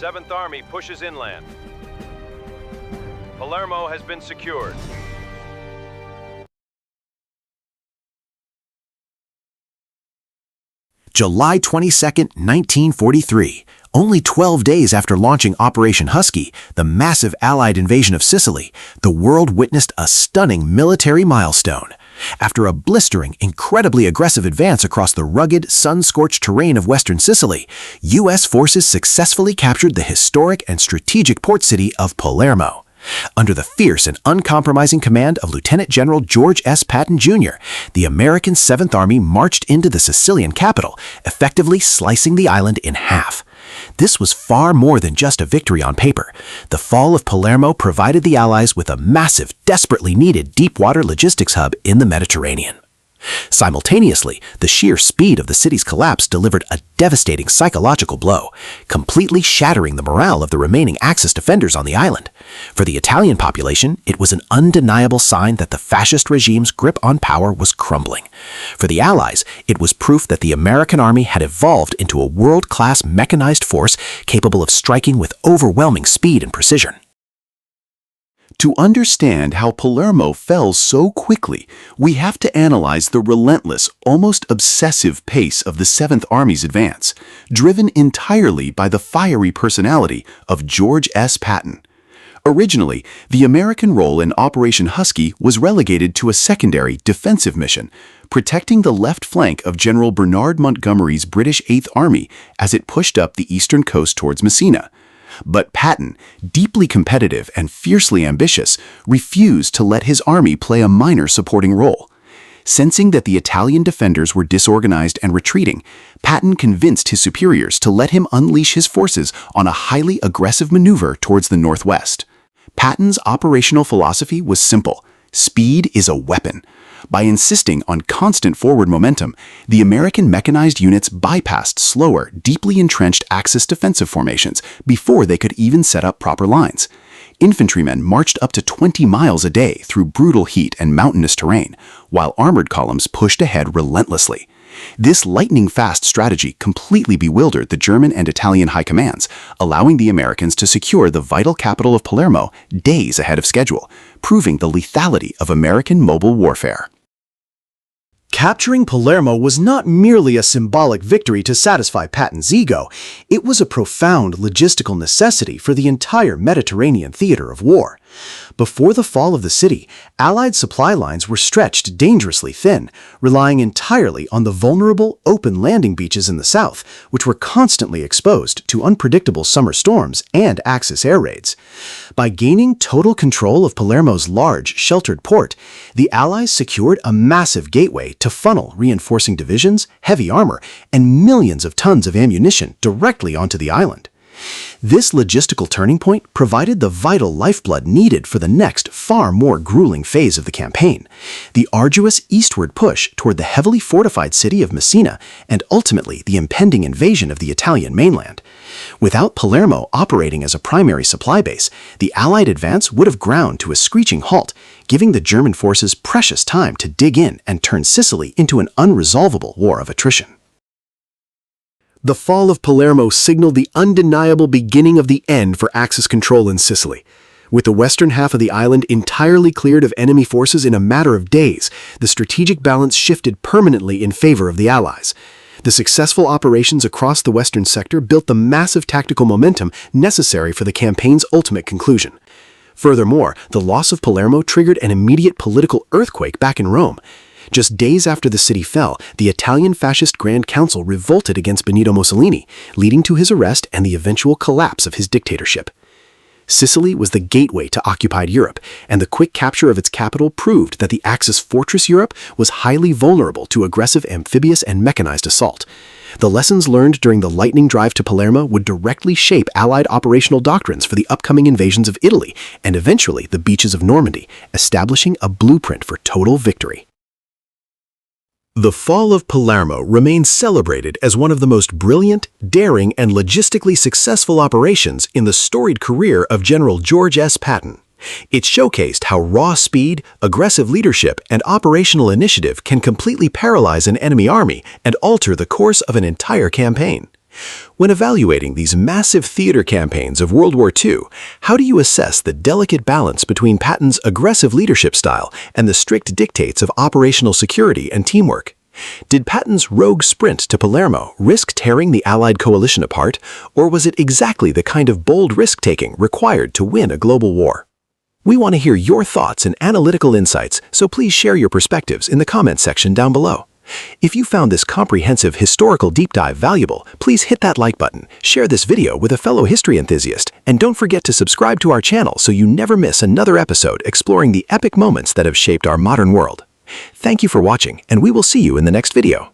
Seventh Army pushes inland. Palermo has been secured. July 22, 1943. Only 12 days after launching Operation Husky, the massive Allied invasion of Sicily, the world witnessed a stunning military milestone. After a blistering, incredibly aggressive advance across the rugged, sun-scorched terrain of western Sicily, U.S. forces successfully captured the historic and strategic port city of Palermo. Under the fierce and uncompromising command of Lieutenant General George S. Patton, Jr., the American Seventh Army marched into the Sicilian capital, effectively slicing the island in half. This was far more than just a victory on paper. The fall of Palermo provided the Allies with a massive, desperately needed deep-water logistics hub in the Mediterranean. Simultaneously, the sheer speed of the city's collapse delivered a devastating psychological blow, completely shattering the morale of the remaining Axis defenders on the island. For the Italian population, it was an undeniable sign that the fascist regime's grip on power was crumbling. For the Allies, it was proof that the American army had evolved into a world-class mechanized force capable of striking with overwhelming speed and precision. To understand how Palermo fell so quickly, we have to analyze the relentless, almost obsessive pace of the Seventh Army's advance, driven entirely by the fiery personality of George S. Patton. Originally, the American role in Operation Husky was relegated to a secondary defensive mission, protecting the left flank of General Bernard Montgomery's British Eighth Army as it pushed up the eastern coast towards Messina. But Patton, deeply competitive and fiercely ambitious, refused to let his army play a minor supporting role. Sensing that the Italian defenders were disorganized and retreating, Patton convinced his superiors to let him unleash his forces on a highly aggressive maneuver towards the northwest. Patton's operational philosophy was simple: speed is a weapon. By insisting on constant forward momentum, the American mechanized units bypassed slower, deeply entrenched Axis defensive formations before they could even set up proper lines. Infantrymen marched up to 20 miles a day through brutal heat and mountainous terrain, while armored columns pushed ahead relentlessly. This lightning-fast strategy completely bewildered the German and Italian high commands, allowing the Americans to secure the vital capital of Palermo days ahead of schedule, proving the lethality of American mobile warfare. Capturing Palermo was not merely a symbolic victory to satisfy Patton's ego, it was a profound logistical necessity for the entire Mediterranean theater of war. Before the fall of the city, Allied supply lines were stretched dangerously thin, relying entirely on the vulnerable, open landing beaches in the south, which were constantly exposed to unpredictable summer storms and Axis air raids. By gaining total control of Palermo's large, sheltered port, the Allies secured a massive gateway to funnel reinforcing divisions, heavy armor, and millions of tons of ammunition directly onto the island. This logistical turning point provided the vital lifeblood needed for the next, far more grueling phase of the campaign, the arduous eastward push toward the heavily fortified city of Messina and ultimately the impending invasion of the Italian mainland. Without Palermo operating as a primary supply base, the Allied advance would have ground to a screeching halt, giving the German forces precious time to dig in and turn Sicily into an unresolvable war of attrition. The fall of Palermo signaled the undeniable beginning of the end for Axis control in Sicily. With the western half of the island entirely cleared of enemy forces in a matter of days, the strategic balance shifted permanently in favor of the Allies. The successful operations across the western sector built the massive tactical momentum necessary for the campaign's ultimate conclusion. Furthermore, the loss of Palermo triggered an immediate political earthquake back in Rome. Just days after the city fell, the Italian fascist Grand Council revolted against Benito Mussolini, leading to his arrest and the eventual collapse of his dictatorship. Sicily was the gateway to occupied Europe, and the quick capture of its capital proved that the Axis fortress Europe was highly vulnerable to aggressive amphibious and mechanized assault. The lessons learned during the lightning drive to Palermo would directly shape Allied operational doctrines for the upcoming invasions of Italy and eventually the beaches of Normandy, establishing a blueprint for total victory. The fall of Palermo remains celebrated as one of the most brilliant, daring, and logistically successful operations in the storied career of General George S. Patton. It showcased how raw speed, aggressive leadership, and operational initiative can completely paralyze an enemy army and alter the course of an entire campaign. When evaluating these massive theater campaigns of World War II, how do you assess the delicate balance between Patton's aggressive leadership style and the strict dictates of operational security and teamwork? Did Patton's rogue sprint to Palermo risk tearing the Allied coalition apart, or was it exactly the kind of bold risk-taking required to win a global war? We want to hear your thoughts and analytical insights, so please share your perspectives in the comments section down below. If you found this comprehensive historical deep dive valuable, please hit that like button, share this video with a fellow history enthusiast, and don't forget to subscribe to our channel so you never miss another episode exploring the epic moments that have shaped our modern world. Thank you for watching, and we will see you in the next video.